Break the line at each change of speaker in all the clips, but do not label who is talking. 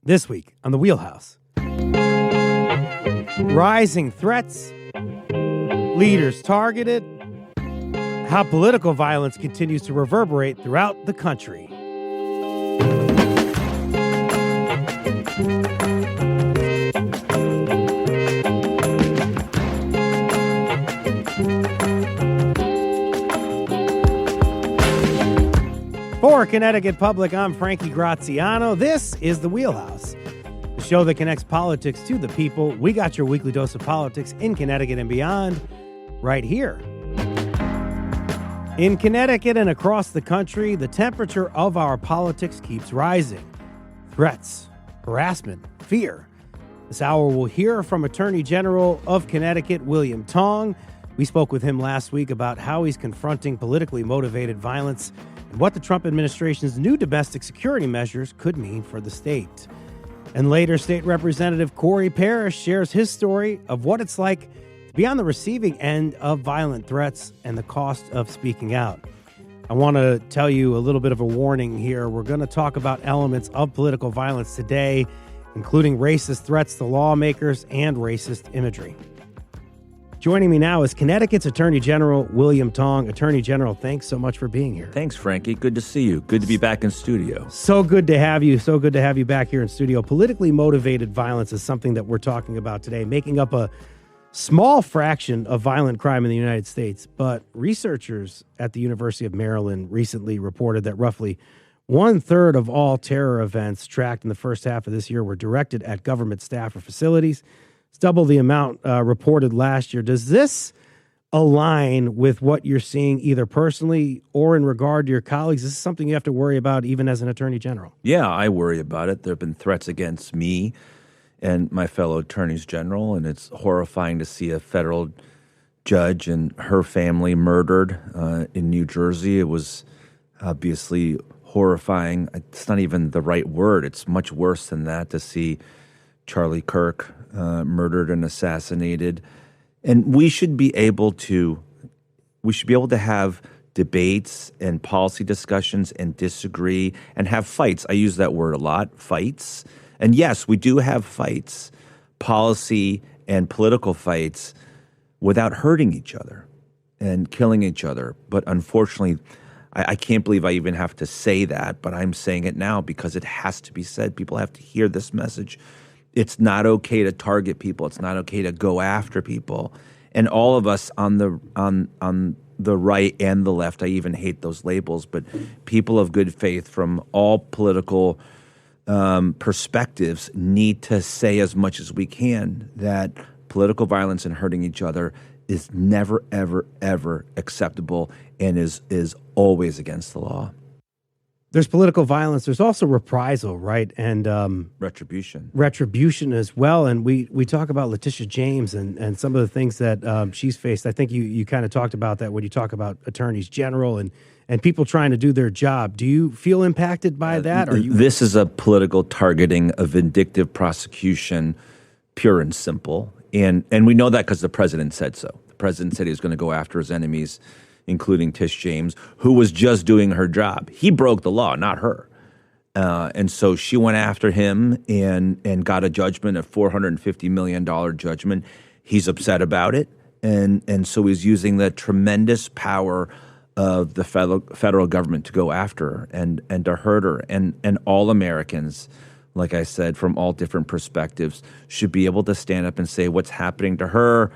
This week on the Wheelhouse. Rising threats, leaders targeted, how political violence continues to reverberate throughout the country. For Connecticut Public, I'm Frankie Graziano. This is the Wheelhouse, the show that connects politics to the people. We got your weekly dose of politics in Connecticut and beyond right here. In Connecticut and across the country, the temperature of our politics keeps rising. Threats, harassment, fear. This hour we'll hear from Attorney General of Connecticut, William Tong. We spoke with him last week about how he's confronting politically motivated violence and what the Trump administration's new domestic security measures could mean for the state. And later, State Representative Corey Parrish shares his story of what it's like to be on the receiving end of violent threats and the cost of speaking out. I want to tell you a little bit of a warning here. We're going to talk about elements of political violence today, including racist threats to lawmakers and racist imagery. Joining me now is Connecticut's Attorney General, William Tong. Attorney General, thanks so much for being here.
Thanks, Frankie. Good to see you. Good to be back in studio.
So good to have you. So good to have you back here in studio. Politically motivated violence is something that we're talking about today, making up a small fraction of violent crime in the United States. But researchers at the University of Maryland recently reported that roughly 1/3 of all terror events tracked in the first half of this year were directed at government staff or facilities. It's double the amount reported last year. Does this align with what you're seeing either personally or in regard to your colleagues? Is this something you have to worry about even as an attorney general?
Yeah, I worry about it. There have been threats against me and my fellow attorneys general, and it's horrifying to see a federal judge and her family murdered in New Jersey. It was obviously horrifying. It's not even the right word. It's much worse than that to see Charlie Kirk murdered and assassinated. And we should be able to have debates and policy discussions and disagree and have fights. I use that word a lot, fights. And yes, we do have fights, policy and political fights, without hurting each other and killing each other. But unfortunately, I can't believe I even have to say that, but I'm saying it now because it has to be said. People have to hear this message. It's not okay to target people. It's not okay to go after people. And all of us on the right and the left, I even hate those labels, but people of good faith from all political perspectives need to say as much as we can that political violence and hurting each other is never, ever, ever acceptable and is always against the law.
There's political violence. There's also reprisal, right? And retribution as well. And we talk about Letitia James and some of the things that she's faced. I think you kind of talked about that when you talk about attorneys general and people trying to do their job. Do you feel impacted by that?
This is a political targeting, a vindictive prosecution, pure and simple. And we know that because the president said so. The president said he was going to go after his enemies, including Tish James, who was just doing her job. He broke the law, not her. And so she went after him and got a judgment, a $450 million judgment. He's upset about it. And so he's using the tremendous power of the federal government to go after her and to hurt her. And all Americans, like I said, from all different perspectives, should be able to stand up and say what's happening to her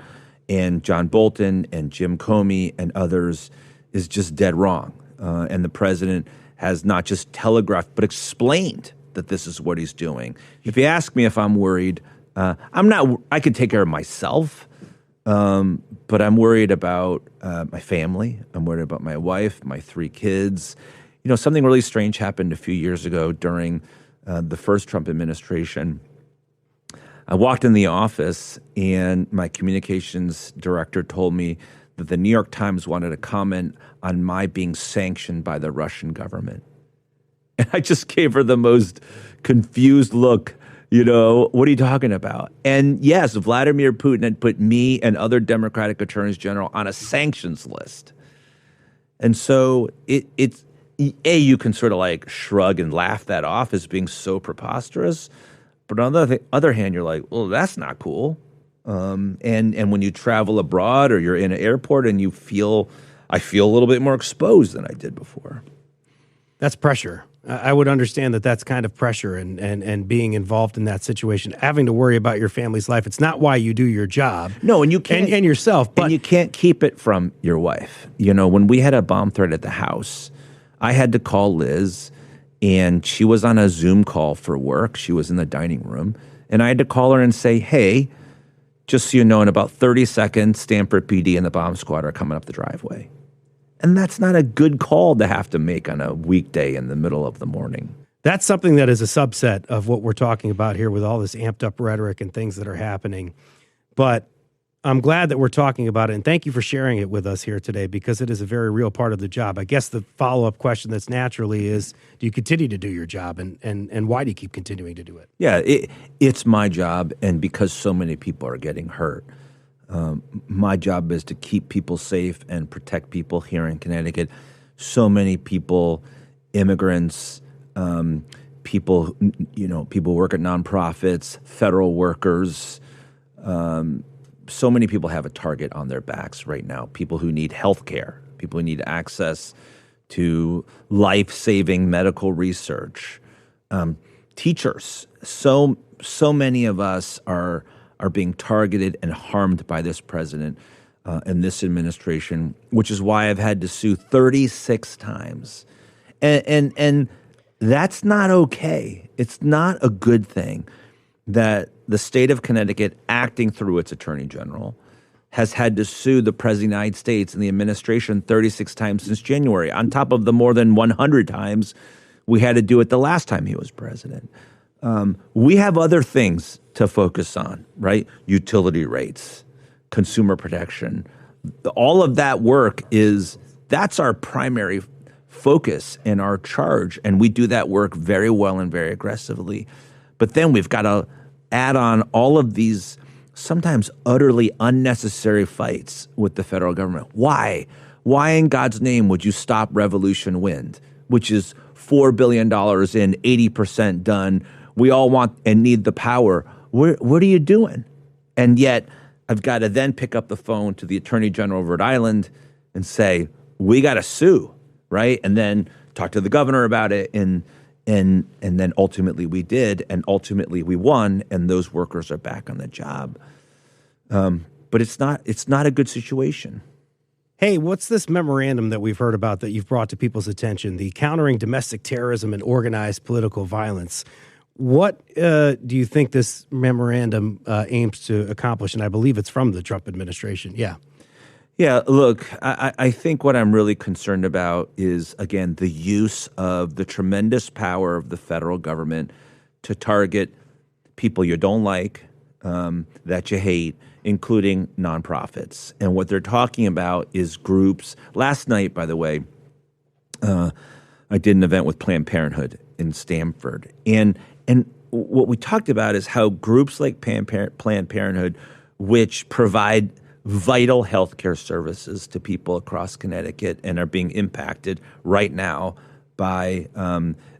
and John Bolton and Jim Comey and others is just dead wrong. And the president has not just telegraphed, but explained that this is what he's doing. If you ask me if I'm worried, I'm not. I could take care of myself, but I'm worried about my family. I'm worried about my wife, my 3 kids. You know, something really strange happened a few years ago during the first Trump administration. I walked in the office and my communications director told me that the New York Times wanted to comment on my being sanctioned by the Russian government. And I just gave her the most confused look, you know, what are you talking about? And yes, Vladimir Putin had put me and other Democratic attorneys general on a sanctions list. And so it's, you can sort of like shrug and laugh that off as being so preposterous. But on the other hand, you're like, well, that's not cool. And when you travel abroad or you're in an airport and I feel a little bit more exposed than I did before.
That's pressure. I would understand that that's kind of pressure and being involved in that situation, having to worry about your family's life. It's not why you do your job.
No, and you can't.
And yourself. But
and you can't keep it from your wife. You know, when we had a bomb threat at the house, I had to call Liz, and she was on a Zoom call for work. She was in the dining room. And I had to call her and say, hey, just so you know, in about 30 seconds, Stanford PD and the bomb squad are coming up the driveway. And that's not a good call to have to make on a weekday in the middle of the morning.
That's something that is a subset of what we're talking about here with all this amped up rhetoric and things that are happening. But I'm glad that we're talking about it. And thank you for sharing it with us here today, because it is a very real part of the job. I guess the follow-up question that's naturally is, do you continue to do your job? And why do you keep continuing to do it?
Yeah, it's my job. And because so many people are getting hurt, my job is to keep people safe and protect people here in Connecticut. So many people, immigrants, people work at nonprofits, federal workers. So many people have a target on their backs right now. People who need health care, people who need access to life-saving medical research, teachers. So many of us are being targeted and harmed by this president and this administration, which is why I've had to sue 36 times. And that's not okay. It's not a good thing that the state of Connecticut, acting through its attorney general, has had to sue the president of the United States and the administration 36 times since January, on top of the more than 100 times we had to do it the last time he was president. We have other things to focus on, right? Utility rates, consumer protection. All of that work that's our primary focus and our charge. And we do that work very well and very aggressively. But then we've got to add on all of these sometimes utterly unnecessary fights with the federal government. Why? Why in God's name would you stop Revolution Wind, which is $4 billion in, 80% done? We all want and need the power. What are you doing? And yet I've got to then pick up the phone to the Attorney General of Rhode Island and say, we got to sue, right? And then talk to the governor about it. And then ultimately we did. And ultimately we won. And those workers are back on the job. But it's not a good situation.
Hey, what's this memorandum that we've heard about that you've brought to people's attention? The Countering Domestic Terrorism and Organized Political Violence. What do you think this memorandum aims to accomplish? And I believe it's from the Trump administration. Yeah.
Yeah, look, I think what I'm really concerned about is, again, the use of the tremendous power of the federal government to target people you don't like, that you hate, including nonprofits. And what they're talking about is groups. Last night, by the way, I did an event with Planned Parenthood in Stamford. And what we talked about is how groups like Planned Parenthood, which provide vital healthcare services to people across Connecticut and are being impacted right now by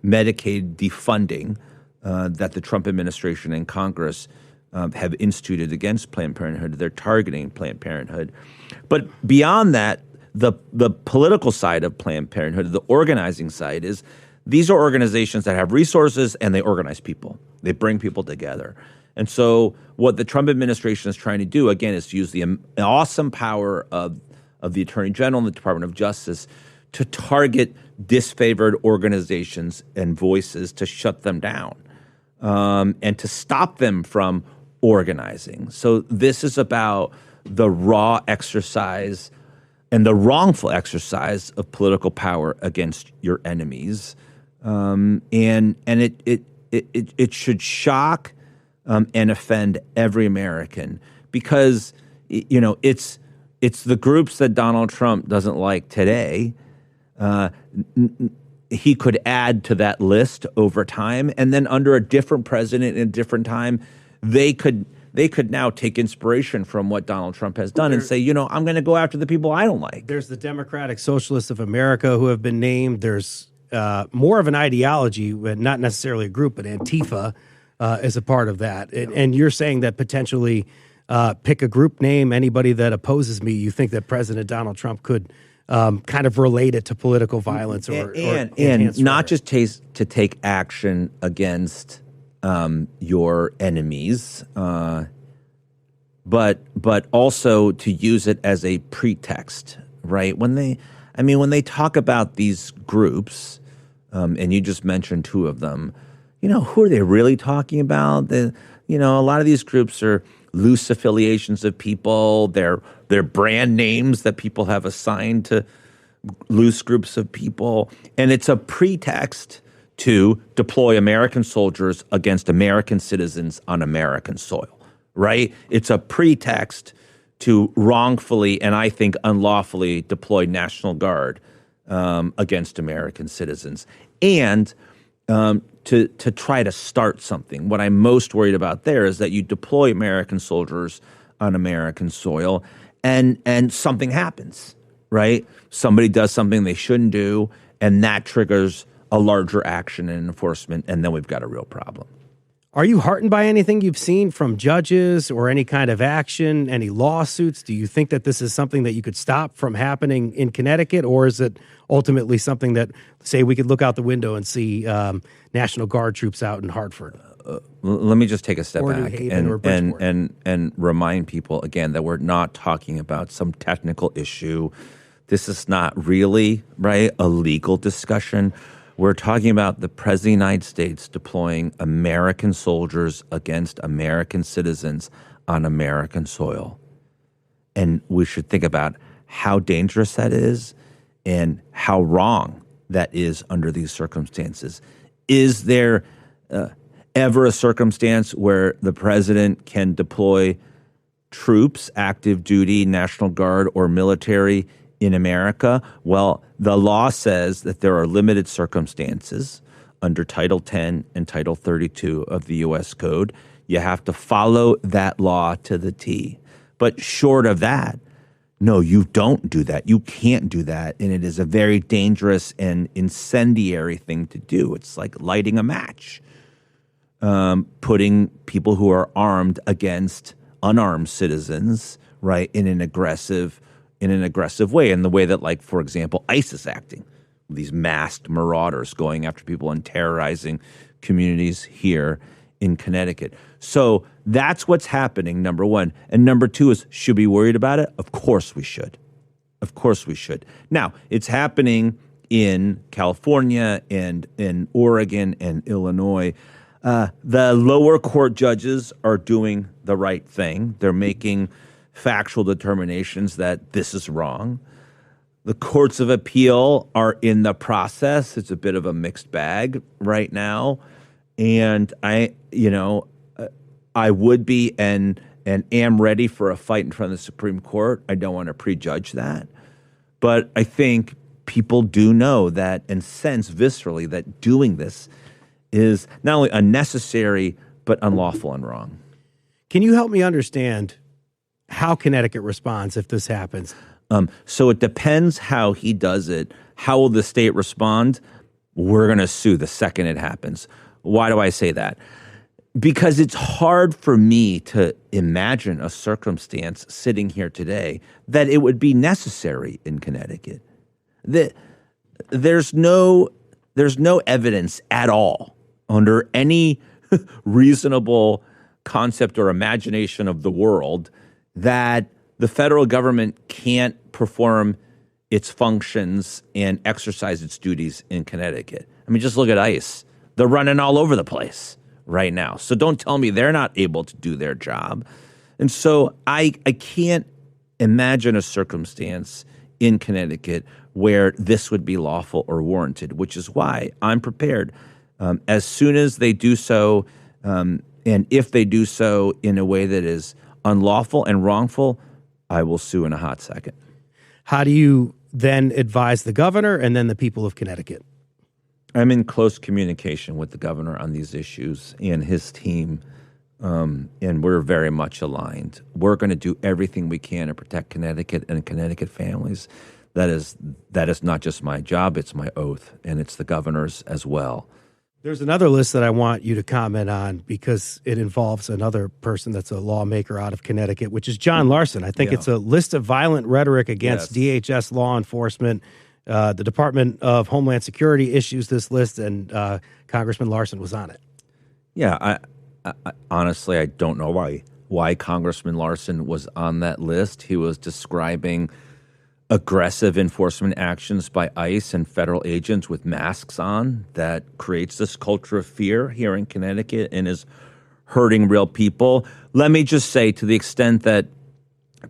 Medicaid defunding that the Trump administration and Congress have instituted against Planned Parenthood. They're targeting Planned Parenthood. But beyond that, the political side of Planned Parenthood, the organizing side, is these are organizations that have resources and they organize people. They bring people together. And so what the Trump administration is trying to do, again, is to use the awesome power of the Attorney General and the Department of Justice to target disfavored organizations and voices, to shut them down and to stop them from organizing. So this is about the raw exercise and the wrongful exercise of political power against your enemies. And it should shock and offend every American, because it's the groups that Donald Trump doesn't like today. He could add to that list over time, and then under a different president in a different time, they could now take inspiration from what Donald Trump has done and say, I'm going to go after the people I don't like.
There's the Democratic Socialists of America who have been named. There's more of an ideology, not necessarily a group, but Antifa, as a part of that. And you're saying that potentially pick a group name, anybody that opposes me, you think that President Donald Trump could kind of relate it to political violence
and not just to take action against your enemies, but also to use it as a pretext, right? When they talk about these groups, and you just mentioned two of them, who are they really talking about? A lot of these groups are loose affiliations of people. They're brand names that people have assigned to loose groups of people. And it's a pretext to deploy American soldiers against American citizens on American soil, right? It's a pretext to wrongfully and I think unlawfully deploy National Guard against American citizens. And to try to start something. What I'm most worried about there is that you deploy American soldiers on American soil and something happens, right? Somebody does something they shouldn't do, and that triggers a larger action and enforcement, and then we've got a real problem.
Are you heartened by anything you've seen from judges or any kind of action, any lawsuits? Do you think that this is something that you could stop from happening in Connecticut, or is it ultimately something that, say, we could look out the window and see National Guard troops out in Hartford?
Let me just take a step back
and
remind people again that we're not talking about some technical issue. This is not really, right, a legal discussion. We're talking about the President of the United States deploying American soldiers against American citizens on American soil. And we should think about how dangerous that is and how wrong that is under these circumstances. Is there ever a circumstance where the president can deploy troops, active duty, National Guard, or military in America? Well, the law says that there are limited circumstances under Title 10 and Title 32 of the U.S. Code. You have to follow that law to the T. But short of that, no, you don't do that. You can't do that. And it is a very dangerous and incendiary thing to do. It's like lighting a match, putting people who are armed against unarmed citizens, right, in an aggressive way, in the way that, like, for example, ISIS acting, these masked marauders going after people and terrorizing communities here in Connecticut. So that's what's happening, number one. And number two is, should we be worried about it? Of course we should. Of course we should. Now, it's happening in California and in Oregon and Illinois. The lower court judges are doing the right thing. They're making factual determinations that this is wrong. The courts of appeal are in the process. It's a bit of a mixed bag right now. And I would be and am ready for a fight in front of the Supreme Court. I don't want to prejudge that. But I think people do know that and sense viscerally that doing this is not only unnecessary, but unlawful and wrong.
Can you help me understand how Connecticut responds if this happens?
So it depends how he does it. How will the state respond? We're going to sue the second it happens. Why do I say that? Because it's hard for me to imagine a circumstance sitting here today that it would be necessary in Connecticut. There's no evidence at all under any reasonable concept or imagination of the world that the federal government can't perform its functions and exercise its duties in Connecticut. I mean, just look at ICE. They're running all over the place right now. So don't tell me they're not able to do their job. And so I can't imagine a circumstance in Connecticut where this would be lawful or warranted, which is why I'm prepared. As soon as they do so, and if they do so in a way that is unlawful and wrongful, I will sue in a hot second.
How do you then advise the governor and then the people of Connecticut?
I'm in close communication with the governor on these issues and his team, and we're very much aligned. We're going to do everything we can to protect Connecticut and Connecticut families. That is not just my job, it's my oath, and it's the governor's as well.
There's another list that I want you to comment on because it involves another person that's a lawmaker out of Connecticut, which is John Larson. I think it's a list of violent rhetoric against DHS law enforcement. The Department of Homeland Security issues this list, and Congressman Larson was on it.
Yeah, I honestly, I don't know why Congressman Larson was on that list. He was describing aggressive enforcement actions by ICE and federal agents with masks on that creates this culture of fear here in Connecticut and is hurting real people. Let me just say, to the extent that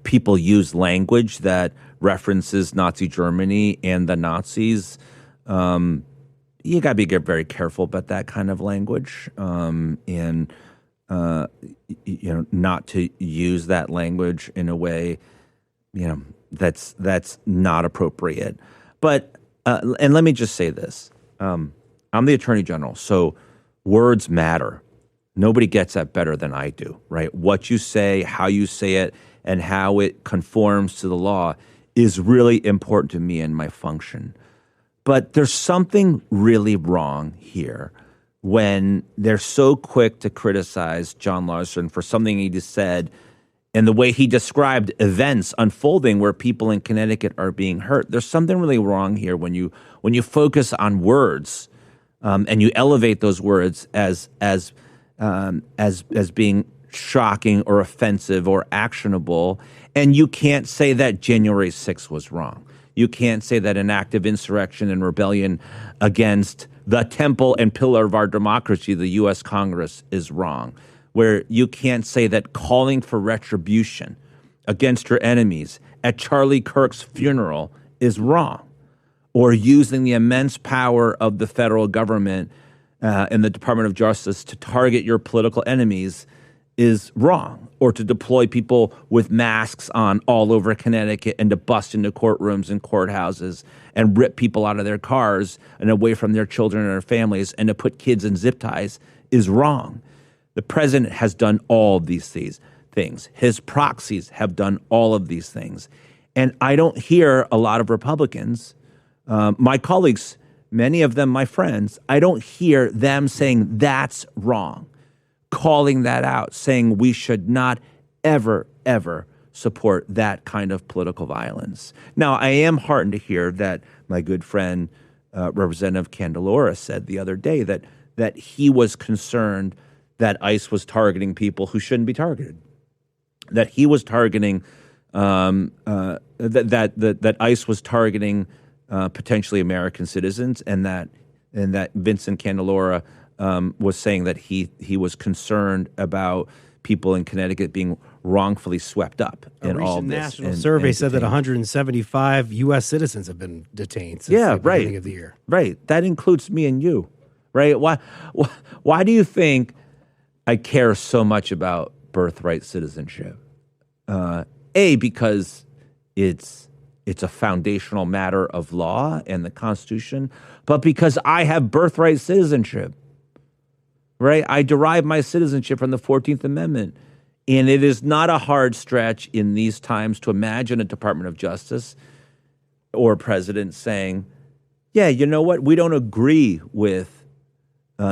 people use language that references Nazi Germany and the Nazis, you got to be very careful about that kind of language, and not to use that language in a way, that's not appropriate. But and let me just say this: I'm the Attorney General, so words matter. Nobody gets that better than I do, right? What you say, how you say it, and how it conforms to the law is really important to me and my function. But there's something really wrong here when they're so quick to criticize John Larson for something he just said and the way he described events unfolding where people in Connecticut are being hurt. There's something really wrong here when you focus on words and you elevate those words as being shocking or offensive or actionable, and you can't say that January 6th was wrong. You can't say that an act of insurrection and rebellion against the temple and pillar of our democracy, the U.S. Congress, is wrong. Where you can't say that calling for retribution against your enemies at Charlie Kirk's funeral is wrong. Or using the immense power of the federal government and the Department of Justice to target your political enemies is wrong, or to deploy people with masks on all over Connecticut and to bust into courtrooms and courthouses and rip people out of their cars and away from their children and their families and to put kids in zip ties is wrong. The president has done all of these things. His proxies have done all of these things. And I don't hear a lot of Republicans, my colleagues, many of them my friends, I don't hear them saying that's wrong, calling that out, saying we should not ever, ever support that kind of political violence. Now, I am heartened to hear that my good friend, Representative Candelora, said the other day that he was concerned that ICE was targeting people who shouldn't be targeted, that he was targeting, that ICE was targeting potentially American citizens, and that Vincent Candelora was saying that he was concerned about people in Connecticut being wrongfully swept up in all this. A recent
national survey said that 175 U.S. citizens have been detained since the beginning of the year. Right.
That includes me and you, right? Why do you think I care so much about birthright citizenship? Because it's a foundational matter of law and the Constitution, but because I have birthright citizenship, right? I derive my citizenship from the 14th Amendment. And it is not a hard stretch in these times to imagine a Department of Justice or a president saying, yeah, you know what? We don't agree with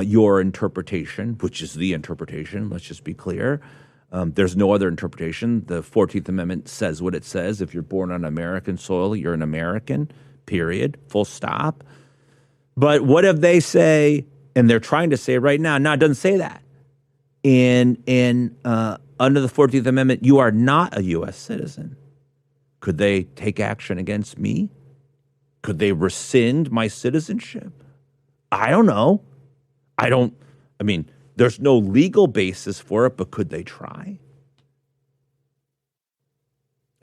your interpretation, which is the interpretation. Let's just be clear. There's no other interpretation. The 14th Amendment says what it says. If you're born on American soil, you're an American, period, full stop. But what if they say, and they're trying to say right now, no, it doesn't say that. Under the 14th Amendment, you are not a U.S. citizen. Could they take action against me? Could they rescind my citizenship? I don't know. There's no legal basis for it, but could they try?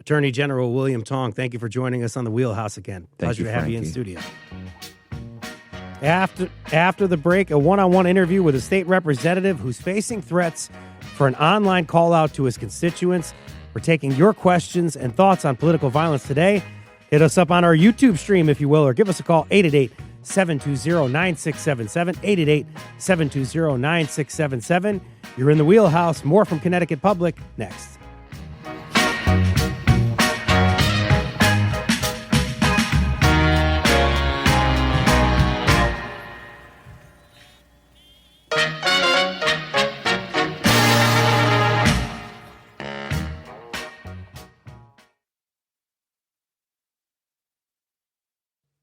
Attorney General William Tong, thank you for joining us on the Wheelhouse again.
Pleasure
to have you in studio. After the break, a one-on-one interview with a state representative who's facing threats for an online call-out to his constituents. We're taking your questions and thoughts on political violence today. Hit us up on our YouTube stream, if you will, or give us a call, 888-720-9677, 888-720-9677. You're in the Wheelhouse. More from Connecticut Public next.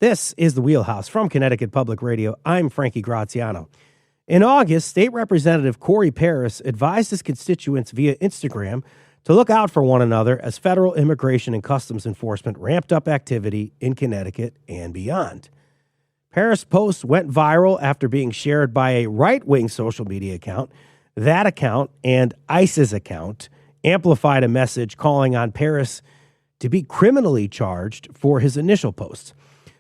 This is the Wheelhouse from Connecticut Public Radio. I'm Frankie Graziano. In August, State Representative Corey Paris advised his constituents via Instagram to look out for one another as federal immigration and customs enforcement ramped up activity in Connecticut and beyond. Paris' post went viral after being shared by a right-wing social media account. That account and ICE's account amplified a message calling on Paris to be criminally charged for his initial post.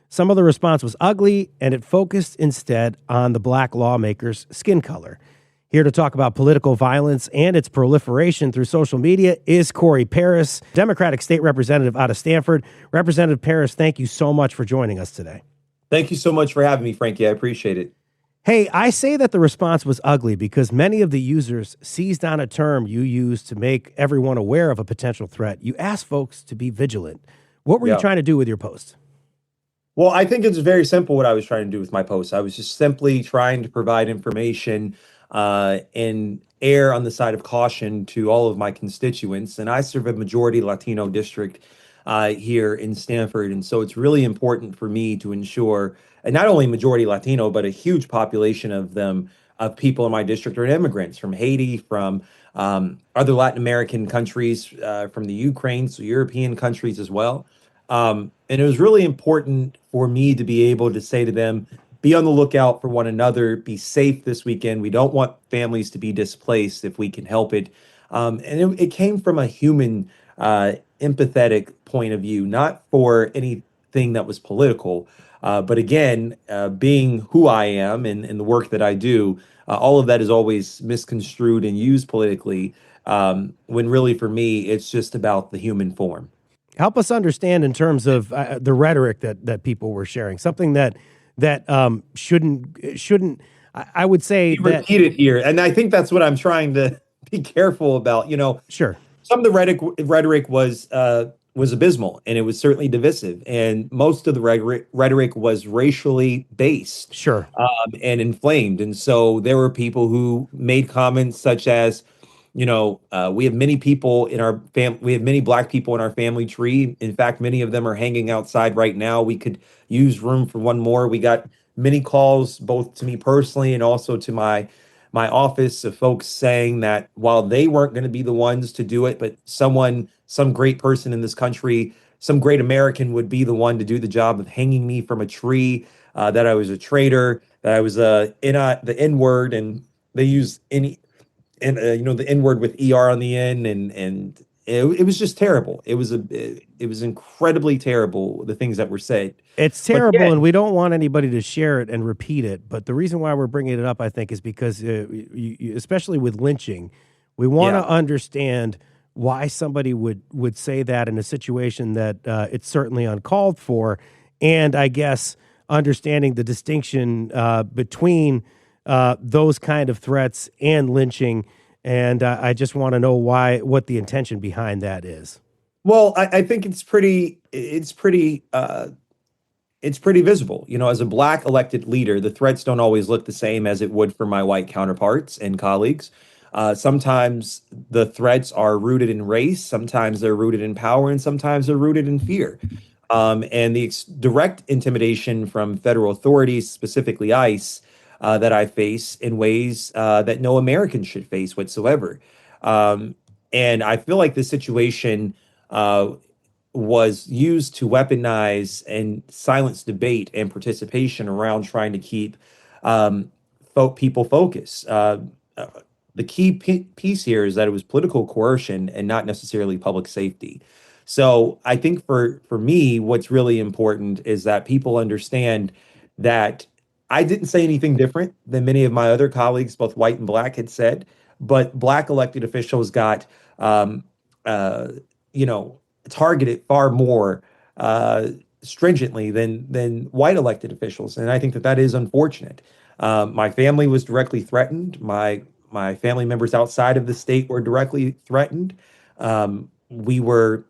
Some of the response was ugly, and it focused instead on the black lawmaker's skin color. Here to talk about political violence and its proliferation through social media is Corey Paris, Democratic State Representative out of Stamford. Representative Paris, thank you so much for joining us today.
Thank you so much for having me, Frankie. I appreciate it.
Hey, I say that the response was ugly because many of the users seized on a term you used to make everyone aware of a potential threat. You asked folks to be vigilant. What were you trying to do with your post?
Well, I think it's very simple what I was trying to do with my post. I was just simply trying to provide information and err on the side of caution to all of my constituents. And I serve a majority Latino district here in Stamford. And so it's really important for me to ensure, and not only majority Latino, but a huge population of them, of people in my district are immigrants from Haiti, from other Latin American countries, from the Ukraine, so European countries as well. And it was really important for me to be able to say to them, be on the lookout for one another, be safe this weekend. We don't want families to be displaced if we can help it. And it came from a human, empathetic point of view, not for anything that was political. But again, being who I am and the work that I do, all of that is always misconstrued and used politically, when really for me, it's just about the human form.
Help us understand in terms of the rhetoric that people were sharing, something that shouldn't. I would say that
Repeat it here, and I think that's what I'm trying to be careful about.
Sure.
Some of the rhetoric was abysmal, and it was certainly divisive, and most of the rhetoric was racially based,
Sure.
And inflamed. And so there were people who made comments such as, we have many people in our we have many black people in our family tree. In fact, many of them are hanging outside right now. We could use room for one more. We got many calls, both to me personally and also to my office, of folks saying that while they weren't going to be the ones to do it, but some great person in this country, some great American would be the one to do the job of hanging me from a tree, that I was a traitor, that I was the N word, and they use the N word with ER on the end, and it was just terrible. It was incredibly terrible, the things that were said.
It's terrible, and we don't want anybody to share it and repeat it. But the reason why we're bringing it up, I think, is because, especially with lynching, we want to understand why somebody would say that in a situation that it's certainly uncalled for, and I guess understanding the distinction between those kind of threats and lynching. And I just want to know what the intention behind that is.
Well, I think it's pretty visible. As a black elected leader, the threats don't always look the same as it would for my white counterparts and colleagues. Sometimes the threats are rooted in race, sometimes they're rooted in power, and sometimes they're rooted in fear. And the direct intimidation from federal authorities, specifically ICE, that I face in ways that no American should face whatsoever. And I feel like this situation was used to weaponize and silence debate and participation around trying to keep people focused. The key piece here is that it was political coercion and not necessarily public safety. So I think for me, what's really important is that people understand that I didn't say anything different than many of my other colleagues, both white and black, had said, but black elected officials got, targeted far more stringently than white elected officials, and I think that is unfortunate. My family was directly threatened. My family members outside of the state were directly threatened. We were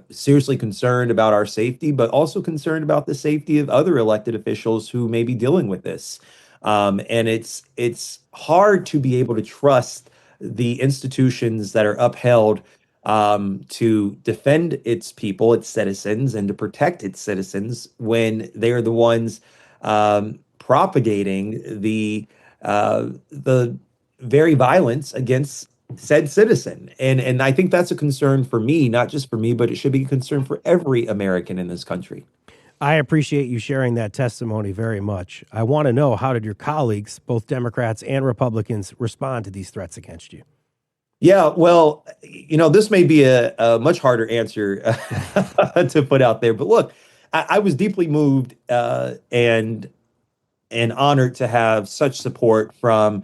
seriously concerned about our safety, but also concerned about the safety of other elected officials who may be dealing with this. And it's hard to be able to trust the institutions that are upheld to defend its people, its citizens, and to protect its citizens when they are the ones propagating the very violence against said citizen. And I think that's a concern for me, not just for me, but it should be a concern for every American in this country.
I appreciate you sharing that testimony very much. I want to know, how did your colleagues, both Democrats and Republicans, respond to these threats against you?
Yeah, well, this may be a much harder answer to put out there, but look, I was deeply moved and honored to have such support from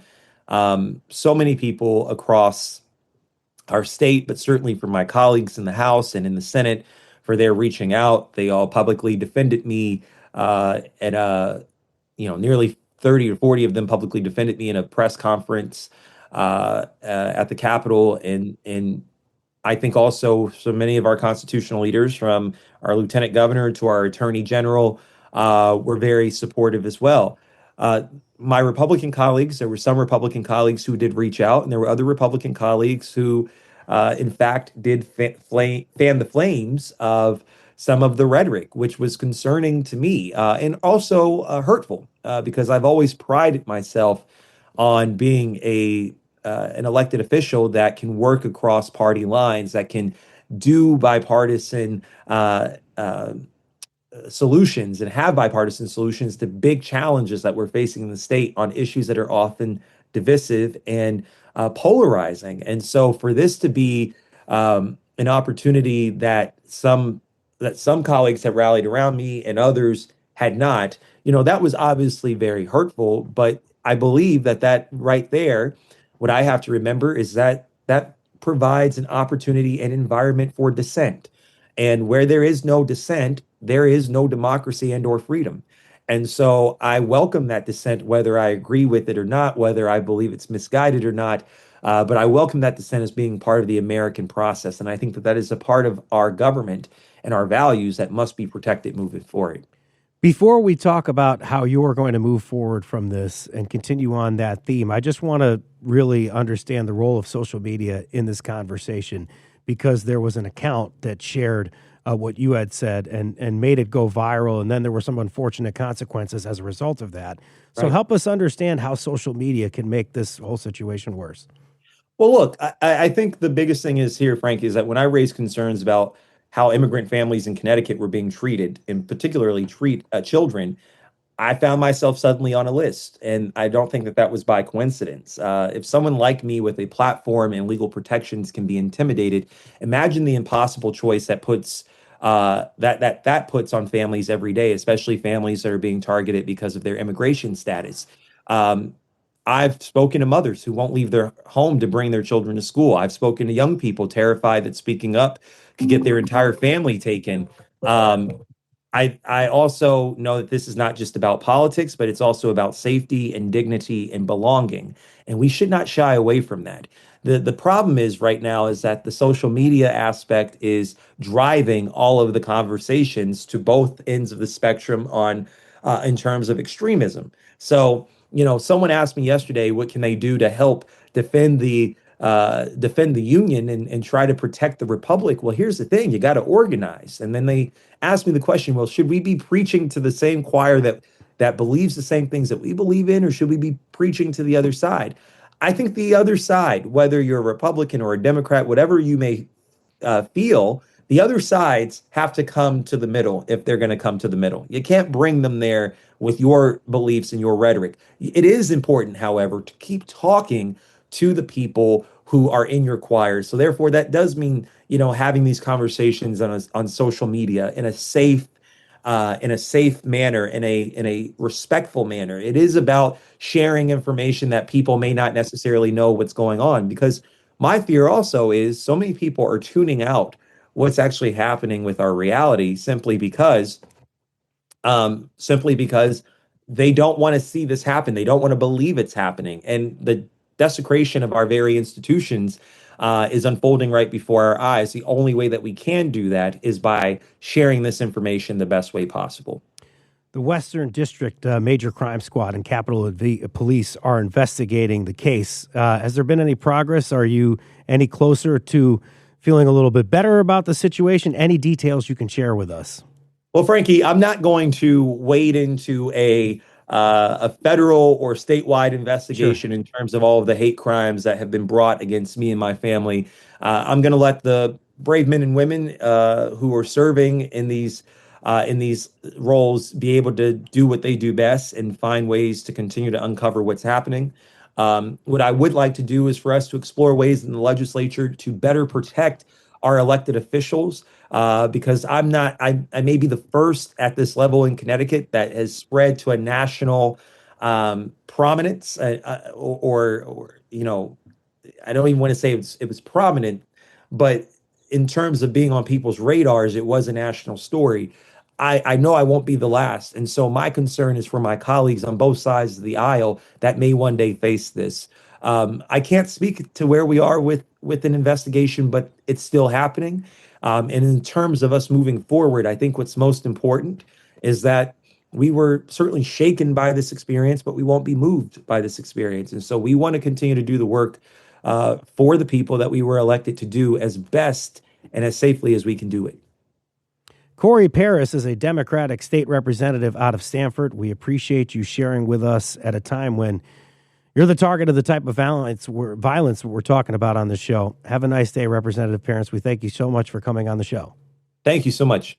so many people across our state, but certainly from my colleagues in the House and in the Senate for their reaching out. They all publicly defended me at nearly 30 or 40 of them publicly defended me in a press conference at the Capitol. And I think also so many of our constitutional leaders, from our lieutenant governor to our attorney general, were very supportive as well. My Republican colleagues, there were some Republican colleagues who did reach out, and there were other Republican colleagues who, in fact, did fan the flames of some of the rhetoric, which was concerning to me and also hurtful, because I've always prided myself on being an elected official that can work across party lines, that can do bipartisan solutions and have bipartisan solutions to big challenges that we're facing in the state on issues that are often divisive and polarizing. And so for this to be an opportunity that some colleagues have rallied around me and others had not, that was obviously very hurtful. But I believe that right there, what I have to remember is that provides an opportunity and environment for dissent. And where there is no dissent, there is no democracy and or freedom. And so I welcome that dissent, whether I agree with it or not, whether I believe it's misguided or not. But I welcome that dissent as being part of the American process. And I think that is a part of our government and our values that must be protected moving forward.
Before we talk about how you're going to move forward from this and continue on that theme, I just want to really understand the role of social media in this conversation, because there was an account that shared what you had said and made it go viral, and then there were some unfortunate consequences as a result of that. So help us understand how social media can make this whole situation worse.
Well, look, I think the biggest thing is here, Frank, is that when I raised concerns about how immigrant families in Connecticut were being treated, and particularly treat children, I found myself suddenly on a list. And I don't think that was by coincidence. If someone like me with a platform and legal protections can be intimidated, imagine the impossible choice that puts that puts on families every day, especially families that are being targeted because of their immigration status. I've spoken to mothers who won't leave their home to bring their children to school. I've spoken to young people terrified that speaking up could get their entire family taken. I also know that this is not just about politics, but it's also about safety and dignity and belonging. And we should not shy away from that. The problem is right now is that the social media aspect is driving all of the conversations to both ends of the spectrum on in terms of extremism. So, someone asked me yesterday, what can they do to help defend the union and try to protect the republic? Well, here's the thing: you got to organize. And then they asked me the question: well, should we be preaching to the same choir that believes the same things that we believe in, or should we be preaching to the other side? I think the other side, whether you're a Republican or a Democrat, whatever you may feel, the other sides have to come to the middle if they're going to come to the middle. You can't bring them there with your beliefs and your rhetoric. It is important, however, to keep talking to the people who are in your choir. So therefore, that does mean, having these conversations on social media in a safe manner, in a respectful manner. It is about sharing information that people may not necessarily know what's going on, because my fear also is so many people are tuning out what's actually happening with our reality simply because they don't want to see this happen. They don't want to believe it's happening. And the desecration of our very institutions is unfolding right before our eyes. The only way that we can do that is by sharing this information the best way possible.
The Western District Major Crime Squad and Capitol Police are investigating the case. Has there been any progress? Are you any closer to feeling a little bit better about the situation? Any details you can share with us?
Well, Frankie, I'm not going to wade into a federal or statewide
Sure.
investigation in terms of all of the hate crimes that have been brought against me and my family. I'm going to let the brave men and women who are serving in these roles be able to do what they do best and find ways to continue to uncover what's happening. What I would like to do is for us to explore ways in the legislature to better protect our elected officials, because I may be the first at this level in Connecticut that has spread to a national prominence, I don't even want to say it was prominent, but in terms of being on people's radars, it was a national story. I know I won't be the last. And so my concern is for my colleagues on both sides of the aisle that may one day face this. I can't speak to where we are with an investigation, but it's still happening. And in terms of us moving forward, I think what's most important is that we were certainly shaken by this experience, but we won't be moved by this experience. And so we want to continue to do the work for the people that we were elected to do as best and as safely as we can do it.
Corey Paris is a Democratic state representative out of Stamford. We appreciate you sharing with us at a time when you're the target of the type of violence we're talking about on this show. Have a nice day, Representative Paris. We thank you so much for coming on the show.
Thank you so much.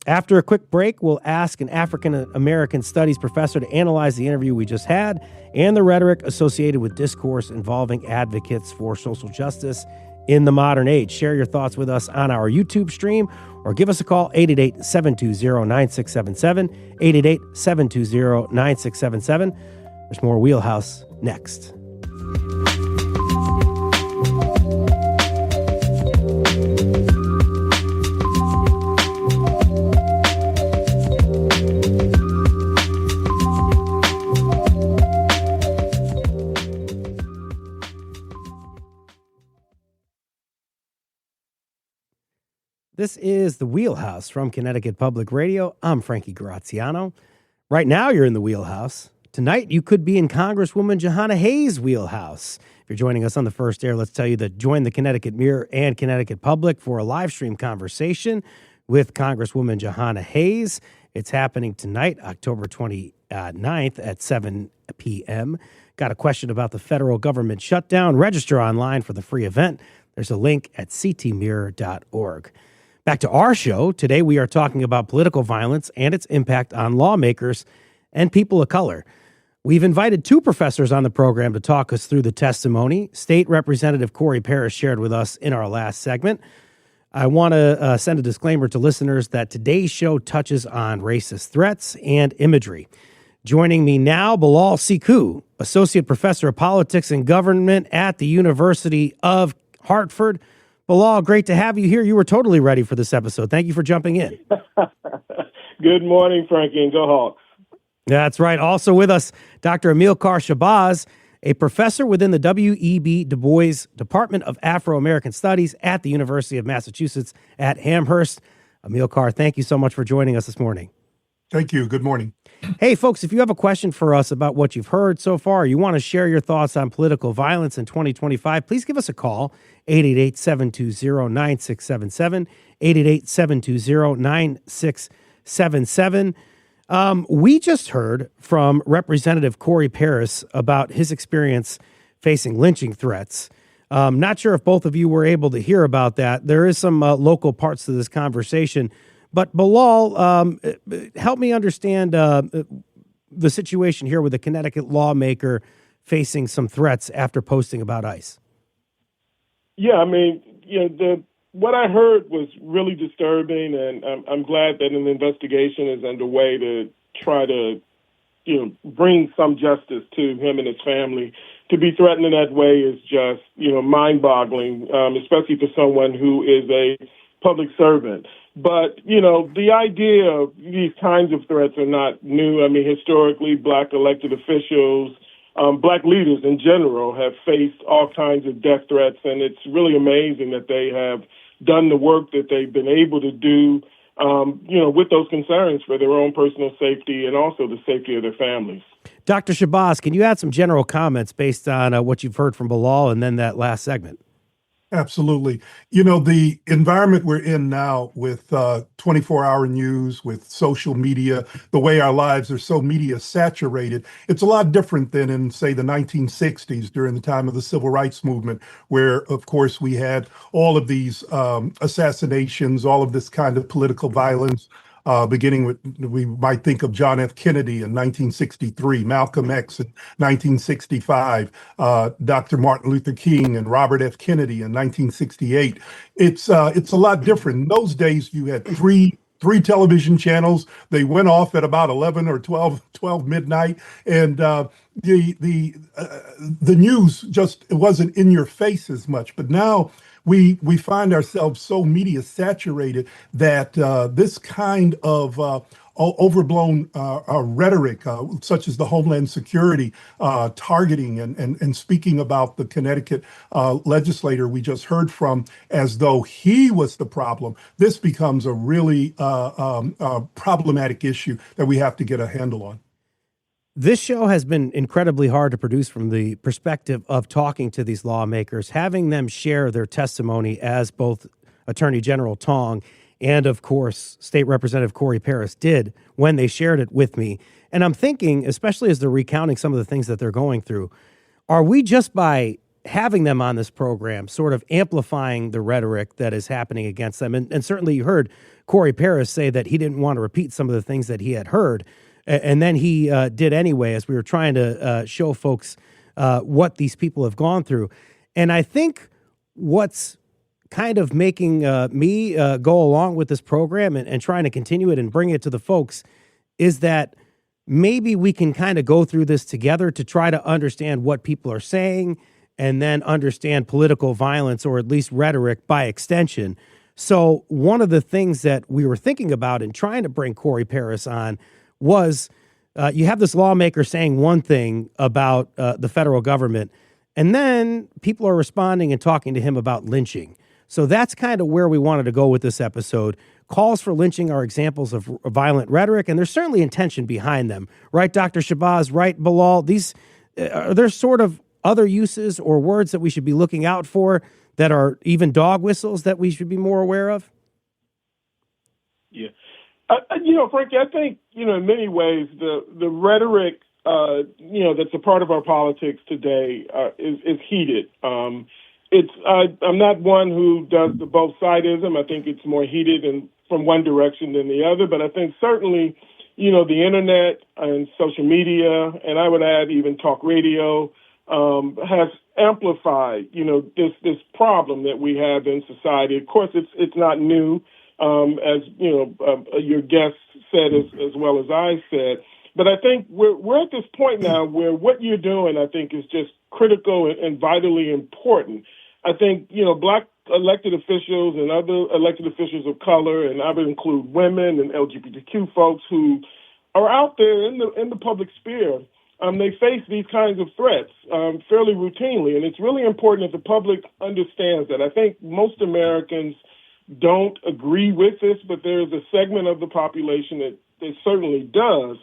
After a quick break, we'll ask an African American studies professor to analyze the interview we just had and the rhetoric associated with discourse involving advocates for social justice in the modern age. Share your thoughts with us on our YouTube stream or give us a call, 888-720-9677, 888-720-9677. There's more Wheelhouse next. This is the Wheelhouse from Connecticut Public Radio. I'm Frankie Graziano. Right now, you're in the Wheelhouse. Tonight, you could be in Congresswoman Jahana Hayes' wheelhouse. If you're joining us on the first air, let's tell you that join the Connecticut Mirror and Connecticut Public for a live stream conversation with Congresswoman Jahana Hayes. It's happening tonight, October 29th at 7 p.m. Got a question about the federal government shutdown? Register online for the free event. There's a link at ctmirror.org. Back to our show. Today we are talking about political violence and its impact on lawmakers and people of color. We've invited two professors on the program to talk us through the testimony. State Representative Corey Paris shared with us in our last segment. I want to send a disclaimer to listeners that today's show touches on racist threats and imagery. Joining me now, Bilal Sekou, Associate Professor of Politics and Government at the University of Hartford. Bilal, great to have you here. You were totally ready for this episode. Thank you for jumping in.
Good morning, Frankie, and go Hawks.
That's right. Also with us, Dr. Amilcar Shabazz, a professor within the W.E.B. Du Bois Department of Afro-American Studies at the University of Massachusetts at Amherst. Amilcar, thank you so much for joining us this morning.
Thank you. Good morning.
Hey, folks, if you have a question for us about what you've heard so far, or you want to share your thoughts on political violence in 2025, please give us a call, 888-720-9677, 888-720-9677. We just heard from Representative Corey Paris about his experience facing lynching threats. Not sure if both of you were able to hear about that. There is some local parts to this conversation. But Bilal, help me understand the situation here with a Connecticut lawmaker facing some threats after posting about ICE.
Yeah, I mean, what I heard was really disturbing, and I'm glad that an investigation is underway to try to, bring some justice to him and his family. To be threatened in that way is just, mind-boggling, especially for someone who is a public servant. But, the idea of these kinds of threats are not new. I mean, historically, Black elected officials, Black leaders in general have faced all kinds of death threats, and it's really amazing that they have done the work that they've been able to do, with those concerns for their own personal safety and also the safety of their families.
Dr. Shabazz, can you add some general comments based on what you've heard from Bilal and then that last segment?
Absolutely. You know, the environment we're in now with 24-hour news, with social media, the way our lives are so media saturated, it's a lot different than in, say, the 1960s during the time of the civil rights movement, where, of course, we had all of these assassinations, all of this kind of political violence. Beginning with, we might think of John F. Kennedy in 1963, Malcolm X in 1965, Dr. Martin Luther King and Robert F. Kennedy in 1968. It's a lot different. In those days, you had three television channels. They went off at about 11 or 12 midnight, and the news just it wasn't in your face as much. But now we find ourselves so media saturated that this kind of overblown rhetoric, such as the Homeland Security targeting and speaking about the Connecticut legislator we just heard from as though he was the problem. This becomes a really problematic issue that we have to get a handle on.
This show has been incredibly hard to produce from the perspective of talking to these lawmakers, having them share their testimony as both Attorney General Tong and, of course, State Representative Corey Paris did when they shared it with me. And I'm thinking, especially as they're recounting some of the things that they're going through, are we just by having them on this program sort of amplifying the rhetoric that is happening against them? And certainly you heard Corey Paris say that he didn't want to repeat some of the things that he had heard. And then he did anyway, as we were trying to show folks what these people have gone through. And I think what's kind of making me go along with this program and trying to continue it and bring it to the folks is that maybe we can kind of go through this together to try to understand what people are saying and then understand political violence, or at least rhetoric by extension. So one of the things that we were thinking about in trying to bring Corey Paris on was you have this lawmaker saying one thing about the federal government, and then people are responding and talking to him about lynching. So that's kind of where we wanted to go with this episode. Calls for lynching are examples of violent rhetoric, and there's certainly intention behind them. Right, Dr. Shabazz? Right, Bilal? These are there sort of other uses or words that we should be looking out for that are even dog whistles that we should be more aware of?
Yeah. Frankie, I think, in many ways, the rhetoric, that's a part of our politics today is heated. I'm not one who does the both sidism. I think it's more heated and from one direction than the other. But I think certainly, the internet and social media, and I would add even talk radio, has amplified, this problem that we have in society. Of course, it's not new. As your guest said as well as I said. But I think we're at this point now where what you're doing, I think, is just critical and vitally important. I think, Black elected officials and other elected officials of color, and I would include women and LGBTQ folks who are out there in the public sphere, they face these kinds of threats fairly routinely. And it's really important that the public understands that. I think most Americans don't agree with this, but there's a segment of the population that certainly does.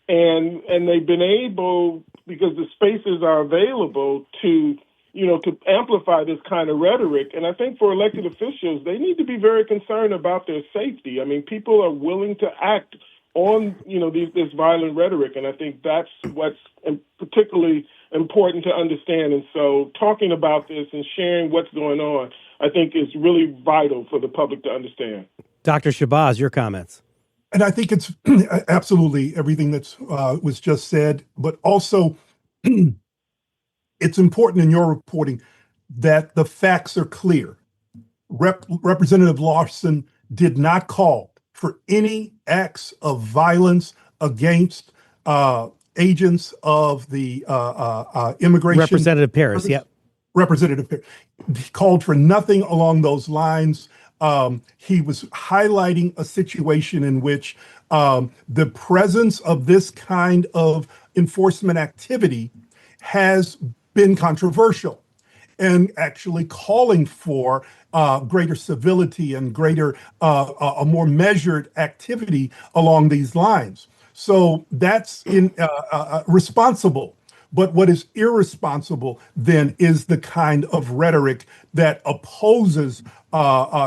And they've been able, because the spaces are available to amplify this kind of rhetoric. And I think for elected officials, they need to be very concerned about their safety. I mean, people are willing to act on, this violent rhetoric. And I think that's what's particularly important to understand. And so talking about this and sharing what's going on, I think is really vital for the public to understand.
Dr. Shabazz, your comments.
And I think it's absolutely everything that was just said, but also it's important in your reporting that the facts are clear. Representative Larson did not call for any acts of violence against agents of the immigration.
Representative Paris, yep.
Representative Paris called for nothing along those lines. He was highlighting a situation in which the presence of this kind of enforcement activity has been controversial, and actually calling for greater civility and greater, a more measured activity along these lines. So that's responsible But what is irresponsible then is the kind of rhetoric that opposes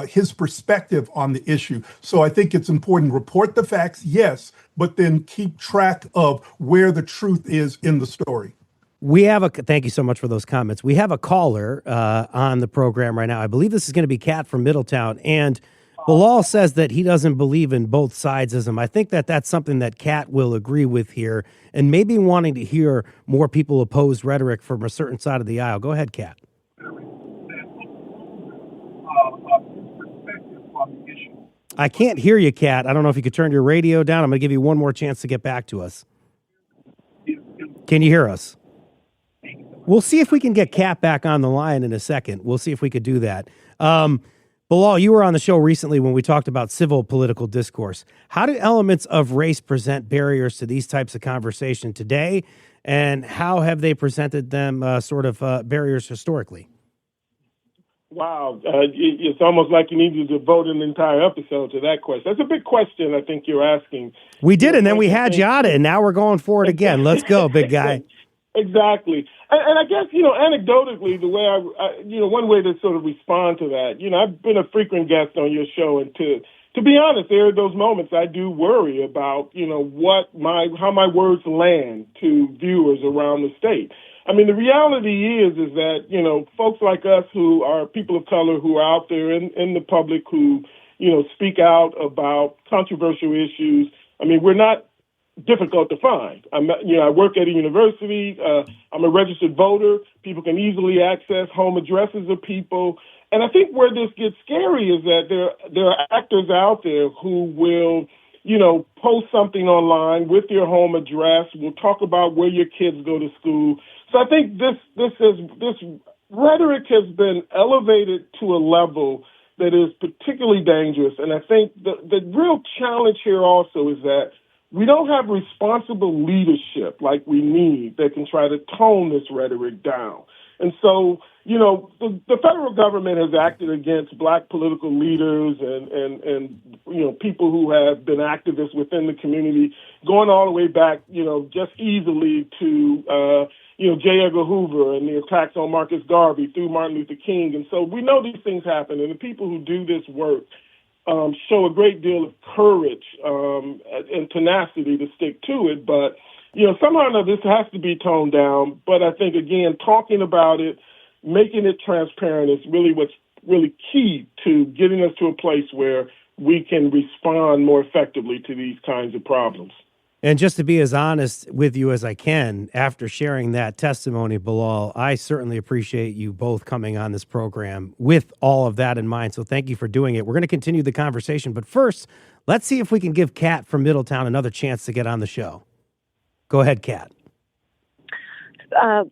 his perspective on the issue. So I think it's important to report the facts, yes, but then keep track of where the truth is in the story.
Thank you so much for those comments. We have a caller on the program right now. I believe this is going to be Kat from Middletown. And Bilal says that he doesn't believe in both sidesism. I think that that's something that Kat will agree with here, and maybe wanting to hear more people oppose rhetoric from a certain side of the aisle. Go ahead, Kat. I can't hear you, Kat. I don't know if you could turn your radio down. I'm going to give you one more chance to get back to us. Can you hear us? We'll see if we can get Kat back on the line in a second. We'll see if we could do that. Bilal, you were on the show recently when we talked about civil political discourse. How do elements of race present barriers to these types of conversation today, and how have they presented them barriers historically?
Wow. It's almost like you need to devote an entire episode to that question. That's a big question I think you're asking.
We did, and then we had you on it, and now we're going for it again. Let's go, big guy.
Exactly. And I guess, anecdotally, the way one way to sort of respond to that, I've been a frequent guest on your show, and to be honest, there are those moments I do worry about, how my words land to viewers around the state. I mean, the reality is that, folks like us who are people of color who are out there in the public who, speak out about controversial issues, I mean, we're not difficult to find. I work at a university. I'm a registered voter. People can easily access home addresses of people. And I think where this gets scary is that there are actors out there who will, post something online with your home address. Will talk about where your kids go to school. So I think this rhetoric has been elevated to a level that is particularly dangerous. And I think the real challenge here also is that we don't have responsible leadership like we need that can try to tone this rhetoric down. And so, the federal government has acted against Black political leaders and people who have been activists within the community, going all the way back, just easily to, J. Edgar Hoover and the attacks on Marcus Garvey through Martin Luther King. And so we know these things happen, and the people who do this work show a great deal of courage and tenacity to stick to it. But, somehow or another, this has to be toned down. But I think, again, talking about it, making it transparent is really what's really key to getting us to a place where we can respond more effectively to these kinds of problems.
And just to be as honest with you as I can, after sharing that testimony, Bilal, I certainly appreciate you both coming on this program with all of that in mind. So thank you for doing it. We're going to continue the conversation. But first, let's see if we can give Kat from Middletown another chance to get on the show. Go ahead, Kat.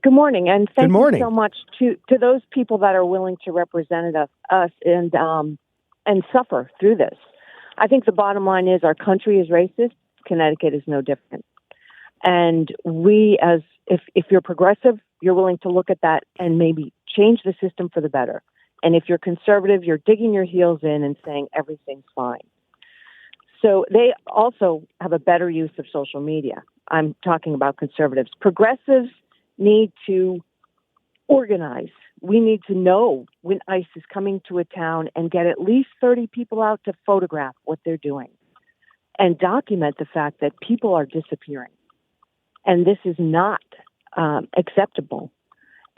Good morning. And thank you so much to those people that are willing to represent us and suffer through this. I think the bottom line is our country is racist. Connecticut is no different. And we, if you're progressive, you're willing to look at that and maybe change the system for the better. And if you're conservative, you're digging your heels in and saying everything's fine. So they also have a better use of social media. I'm talking about conservatives. Progressives need to organize. We need to know when ICE is coming to a town and get at least 30 people out to photograph what they're doing and document the fact that people are disappearing. And this is not acceptable.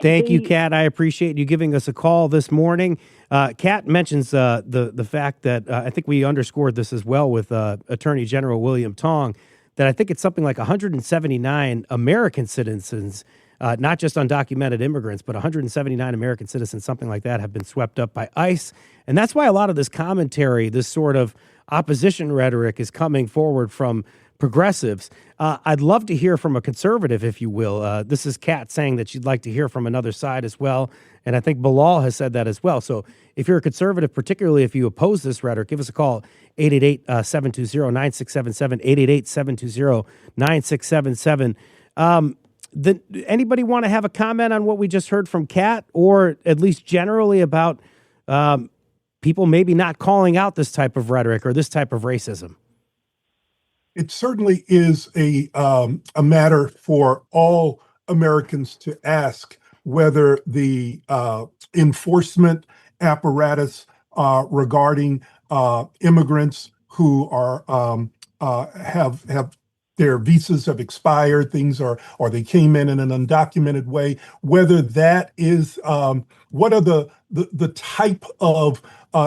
Thank you, Kat. I appreciate you giving us a call this morning. Kat mentions the fact that I think we underscored this as well with Attorney General William Tong, that I think it's something like 179 American citizens, not just undocumented immigrants, but 179 American citizens, something like that, have been swept up by ICE. And that's why a lot of this commentary, this sort of opposition rhetoric is coming forward from progressives. I'd love to hear from a conservative, if you will. This is Kat saying that she'd like to hear from another side as well. And I think Bilal has said that as well. So if you're a conservative, particularly if you oppose this rhetoric, give us a call, 888-720-9677, 888-720-9677. Anybody want to have a comment on what we just heard from Kat, or at least generally about people maybe not calling out this type of rhetoric or this type of racism?
It certainly is a matter for all Americans to ask whether the enforcement apparatus regarding immigrants who are have their visas have expired, or they came in an undocumented way, whether that is what are the type of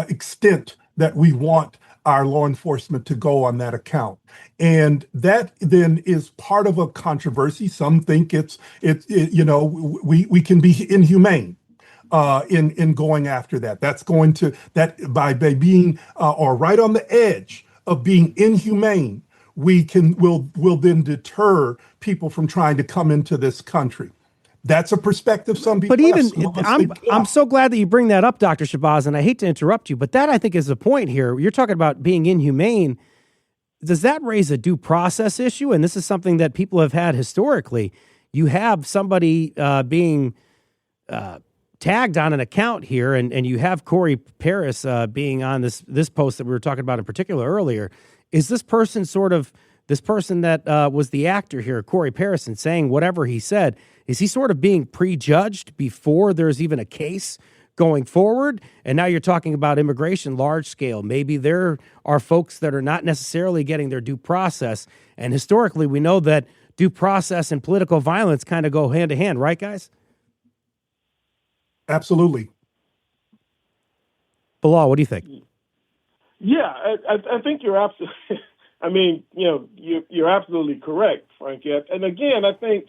extent that we want our law enforcement to go on that account. And that then is part of a controversy. Some think we can be inhumane in going after that. That's going to by being or right on the edge of being inhumane, will then deter people from trying to come into this country. That's a perspective some people.
But even I'm so glad that you bring that up, Dr. Shabazz, and I hate to interrupt you, but that I think is the point here. You're talking about being inhumane. Does that raise a due process issue? And this is something that people have had historically. You have somebody being tagged on an account here, and you have Corey Paris being on this post that we were talking about in particular earlier. Is this person that was the actor here, Corey Paris, and saying whatever he said, is he sort of being prejudged before there's even a case going forward? And now you're talking about immigration large scale. Maybe there are folks that are not necessarily getting their due process. And historically, we know that due process and political violence kind of go hand to hand, right, guys?
Absolutely.
Bilal, what do you think?
Yeah, I think you're absolutely. I mean, you're absolutely correct, Frankie. And again, I think,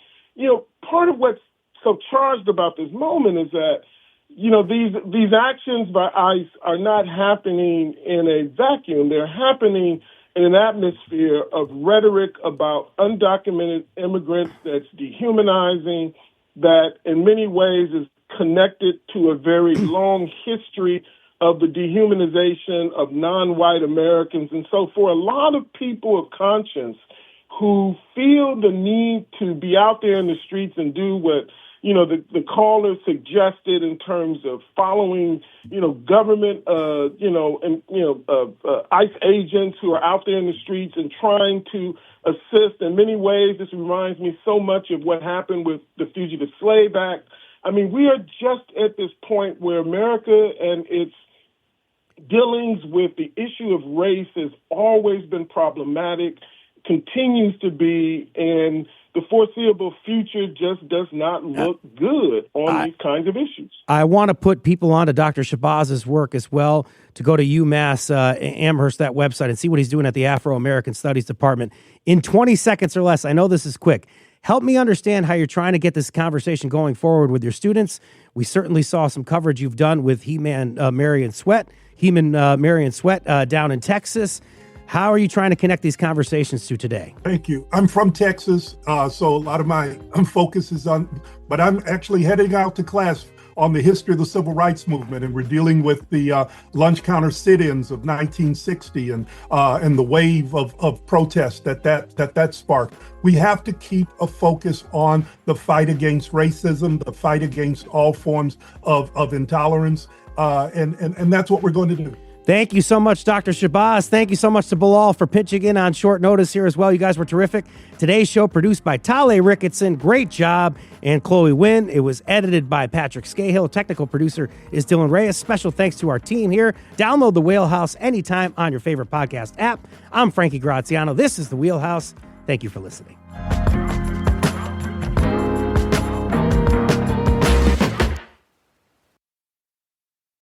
part of what's so charged about this moment is that, these actions by ICE are not happening in a vacuum. They're happening in an atmosphere of rhetoric about undocumented immigrants that's dehumanizing, that in many ways is connected to a very long history of the dehumanization of non-white Americans. And so for a lot of people of conscience who feel the need to be out there in the streets and do what, the caller suggested in terms of following, government, ICE agents who are out there in the streets and trying to assist. In many ways, this reminds me so much of what happened with the Fugitive Slave Act. I mean, we are just at this point where America and its dealings with the issue of race has always been problematic, continues to be, and the foreseeable future just does not look good on these kinds of issues.
I want to put people onto Dr. Shabazz's work as well, to go to UMass Amherst, that website, and see what he's doing at the Afro-American Studies Department. In 20 seconds or less, I know this is quick, help me understand how you're trying to get this conversation going forward with your students. We certainly saw some coverage you've done with Heman Marion Sweat down in Texas. How are you trying to connect these conversations to today?
Thank you. I'm from Texas, so a lot of my focus is but I'm actually heading out to class on the history of the civil rights movement, and we're dealing with the lunch counter sit-ins of 1960 and the wave of protest that sparked. We have to keep a focus on the fight against racism, the fight against all forms of intolerance, and that's what we're going to do.
Thank you so much, Dr. Shabazz. Thank you so much to Bilal for pitching in on short notice here as well. You guys were terrific. Today's show produced by Tale Ricketson. Great job. And Chloe Wynn. It was edited by Patrick Scahill. Technical producer is Dylan Reyes. Special thanks to our team here. Download the Wheelhouse anytime on your favorite podcast app. I'm Frankie Graziano. This is the Wheelhouse. Thank you for listening.